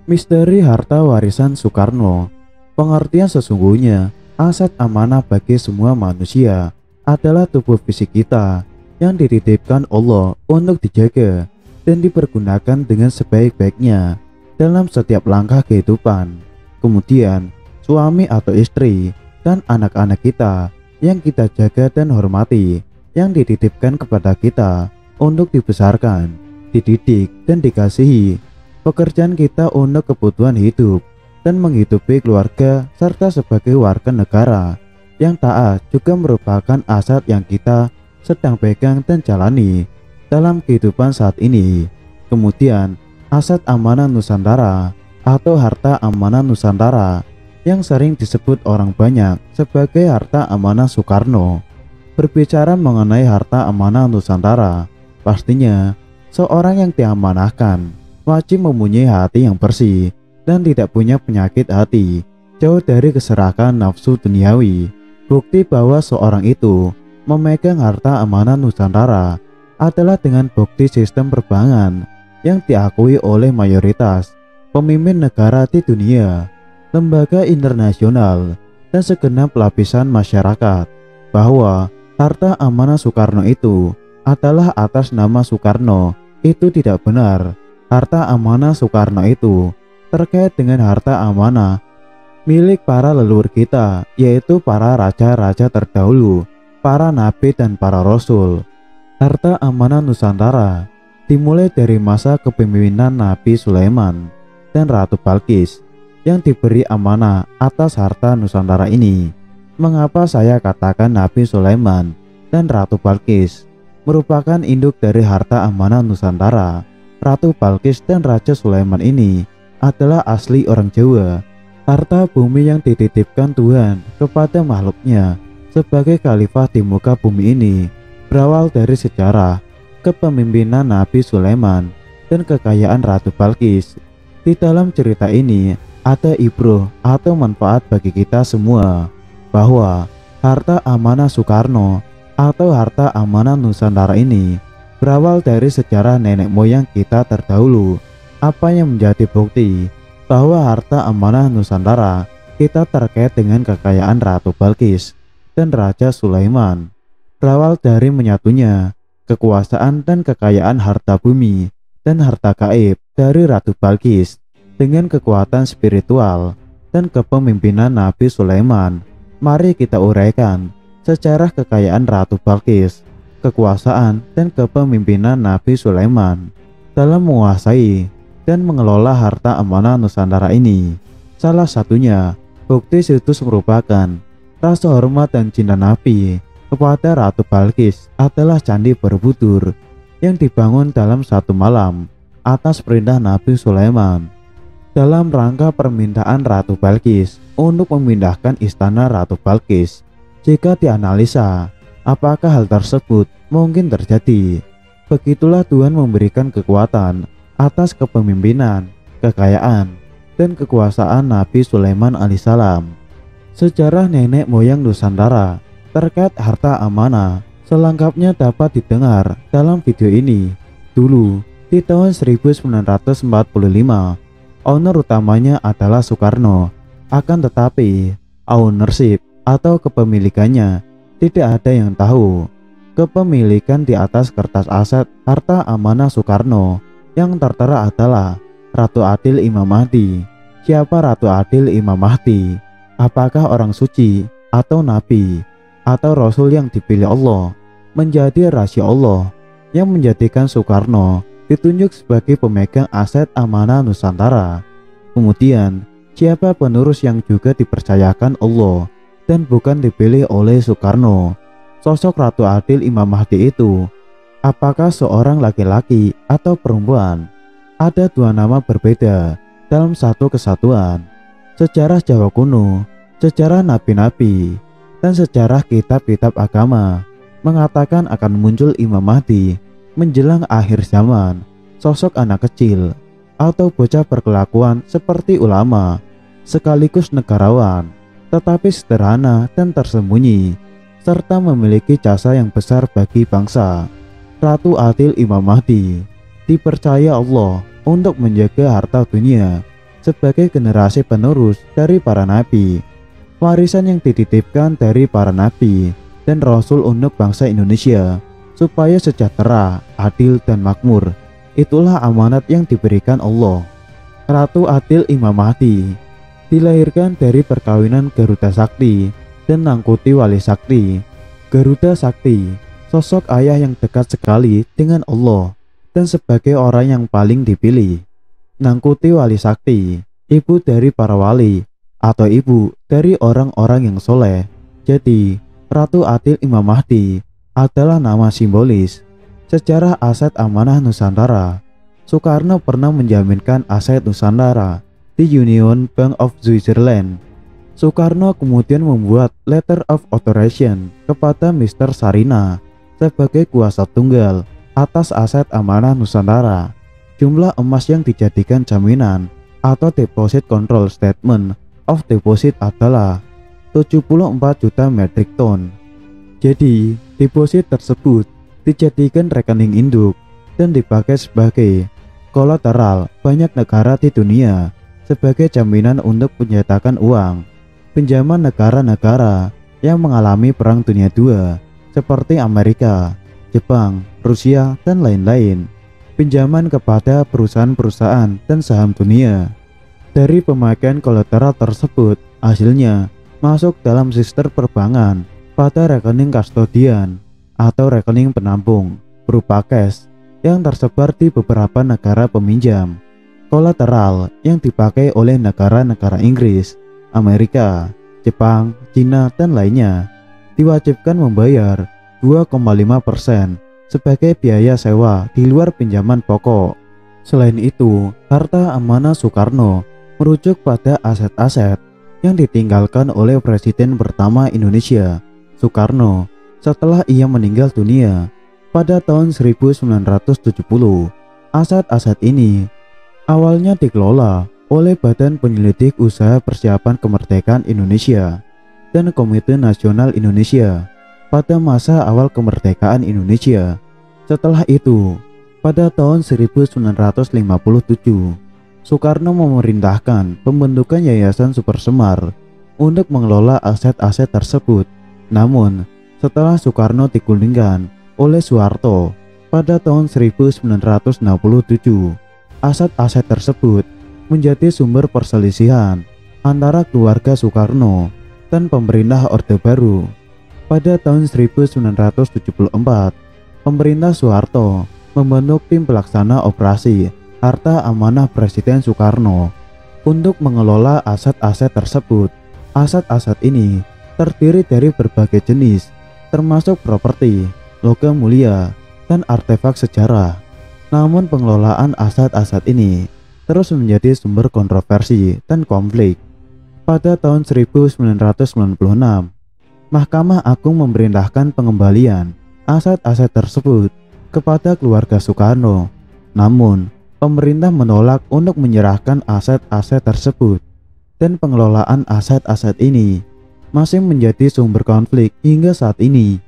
Misteri harta warisan Soekarno. Pengertian sesungguhnya, aset amanah bagi semua manusia adalah tubuh fisik kita yang dititipkan Allah untuk dijaga dan dipergunakan dengan sebaik-baiknya dalam setiap langkah kehidupan. Kemudian, suami atau istri dan anak-anak kita yang kita jaga dan hormati, yang dititipkan kepada kita untuk dibesarkan, dididik, dan dikasihi. Pekerjaan kita untuk kebutuhan hidup dan menghidupi keluarga serta sebagai warga negara yang taat juga merupakan aset yang kita sedang pegang dan jalani dalam kehidupan saat ini. Kemudian, aset amanah Nusantara atau harta amanah Nusantara yang sering disebut orang banyak sebagai harta amanah Soekarno. Berbicara mengenai harta amanah Nusantara, pastinya seorang yang diamanahkan wajib mempunyai hati yang bersih dan tidak punya penyakit hati, jauh dari keserakahan nafsu duniawi. Bukti bahwa seorang itu memegang harta amanah Nusantara adalah dengan bukti sistem perbankan yang diakui oleh mayoritas pemimpin negara di dunia, lembaga internasional, dan segenap lapisan masyarakat, bahwa harta amanah Soekarno itu adalah atas nama Soekarno. Itu tidak benar. Harta amanah Soekarno itu terkait dengan harta amanah milik para leluhur kita, yaitu para raja-raja terdahulu, para nabi dan para rasul. Harta amanah Nusantara dimulai dari masa kepemimpinan Nabi Sulaiman dan Ratu Balkis yang diberi amanah atas harta Nusantara ini. Mengapa saya katakan Nabi Sulaiman dan Ratu Balkis merupakan induk dari harta amanah Nusantara? Ratu Balkis dan Raja Sulaiman ini adalah asli orang Jawa. Harta bumi yang dititipkan Tuhan kepada makhluknya sebagai khalifah di muka bumi ini berawal dari sejarah kepemimpinan Nabi Sulaiman dan kekayaan Ratu Balkis. Di dalam cerita ini ada ibroh atau manfaat bagi kita semua, bahwa harta amanah Soekarno atau harta amanah Nusantara ini berawal dari sejarah nenek moyang kita terdahulu. Apa yang menjadi bukti bahwa harta amanah Nusantara kita terkait dengan kekayaan Ratu Balkis dan Raja Sulaiman, berawal dari menyatunya kekuasaan dan kekayaan harta bumi dan harta gaib dari Ratu Balkis dengan kekuatan spiritual dan kepemimpinan Nabi Sulaiman. Mari kita uraikan sejarah kekayaan Ratu Balkis, kekuasaan dan kepemimpinan Nabi Sulaiman dalam menguasai dan mengelola harta amanah Nusantara ini. Salah satunya, bukti situs merupakan rasa hormat dan cinta Nabi kepada Ratu Balkis adalah Candi Borobudur yang dibangun dalam satu malam atas perintah Nabi Sulaiman dalam rangka permintaan Ratu Balkis untuk memindahkan istana Ratu Balkis. Jika dianalisa, apakah hal tersebut mungkin terjadi? Begitulah Tuhan memberikan kekuatan atas kepemimpinan, kekayaan, dan kekuasaan Nabi Sulaiman alaihissalam. Sejarah nenek moyang Nusantara terkait harta amanah selengkapnya dapat didengar dalam video ini. Dulu, di tahun 1945, owner utamanya adalah Soekarno. Akan tetapi, ownership atau kepemilikannya tidak ada yang tahu. Kepemilikan di atas kertas aset harta amanah Soekarno yang tertera adalah Ratu Adil Imam Mahdi. Siapa Ratu Adil Imam Mahdi? Apakah orang suci atau nabi atau rasul yang dipilih Allah menjadi rahasia Allah yang menjadikan Soekarno ditunjuk sebagai pemegang aset amanah Nusantara? Kemudian, siapa penerus yang juga dipercayakan Allah dan bukan dipilih oleh Soekarno? Sosok Ratu Adil Imam Mahdi itu, apakah seorang laki-laki atau perempuan? Ada dua nama berbeda dalam satu kesatuan. Sejarah Jawa kuno, sejarah nabi-nabi, dan sejarah kitab-kitab agama mengatakan akan muncul Imam Mahdi menjelang akhir zaman. Sosok anak kecil atau bocah berkelakuan seperti ulama sekaligus negarawan, tetapi sederhana dan tersembunyi, serta memiliki jasa yang besar bagi bangsa. Ratu Adil Imam Mahdi dipercaya Allah untuk menjaga harta dunia sebagai generasi penerus dari para nabi. Warisan yang dititipkan dari para nabi dan rasul untuk bangsa Indonesia supaya sejahtera, adil, dan makmur. Itulah amanat yang diberikan Allah. Ratu Adil Imam Mahdi dilahirkan dari perkawinan Garuda Sakti dan Nangkuti Wali Sakti. Garuda Sakti, sosok ayah yang dekat sekali dengan Allah dan sebagai orang yang paling dipilih. Nangkuti Wali Sakti, ibu dari para wali atau ibu dari orang-orang yang soleh. Jadi, Ratu Adil Imam Mahdi adalah nama simbolis sejarah aset amanah Nusantara. Soekarno pernah menjaminkan aset Nusantara di Union Bank of Switzerland. Soekarno kemudian membuat Letter of Authorization kepada Mr. Sarina sebagai kuasa tunggal atas aset amanah Nusantara. Jumlah emas yang dijadikan jaminan atau Deposit Control Statement of Deposit adalah 74 juta metrik ton. Jadi, deposit tersebut dijadikan rekening induk dan dipakai sebagai kolateral banyak negara di dunia sebagai jaminan untuk penyetakan uang pinjaman negara-negara yang mengalami Perang Dunia II seperti Amerika, Jepang, Rusia, dan lain-lain. Pinjaman kepada perusahaan-perusahaan dan saham dunia. Dari pemakaian kolateral tersebut, hasilnya masuk dalam sistem perbankan pada rekening kustodian atau rekening penampung berupa cash yang tersebar di beberapa negara peminjam. Kolateral yang dipakai oleh negara-negara Inggris, Amerika, Jepang, Cina, dan lainnya diwajibkan membayar 2,5% sebagai biaya sewa di luar pinjaman pokok. Selain itu, harta amanah Soekarno merujuk pada aset-aset yang ditinggalkan oleh Presiden pertama Indonesia, Soekarno, setelah ia meninggal dunia pada tahun 1970. Aset-aset ini awalnya dikelola oleh Badan Penyelidik Usaha Persiapan Kemerdekaan Indonesia dan Komite Nasional Indonesia pada masa awal kemerdekaan Indonesia. Setelah itu, pada tahun 1957, Soekarno memerintahkan pembentukan Yayasan Super Semar untuk mengelola aset-aset tersebut. Namun, setelah Soekarno digulingkan oleh Soeharto pada tahun 1967, aset-aset tersebut menjadi sumber perselisihan antara keluarga Soekarno dan pemerintah Orde Baru. Pada tahun 1974, pemerintah Soeharto membentuk tim pelaksana operasi harta amanah Presiden Soekarno untuk mengelola aset-aset tersebut. Aset-aset ini terdiri dari berbagai jenis, termasuk properti, logam mulia, dan artefak sejarah. Namun pengelolaan aset-aset ini terus menjadi sumber kontroversi dan konflik. Pada tahun 1996, Mahkamah Agung memerintahkan pengembalian aset-aset tersebut kepada keluarga Soekarno. Namun, pemerintah menolak untuk menyerahkan aset-aset tersebut, dan pengelolaan aset-aset ini masih menjadi sumber konflik hingga saat ini.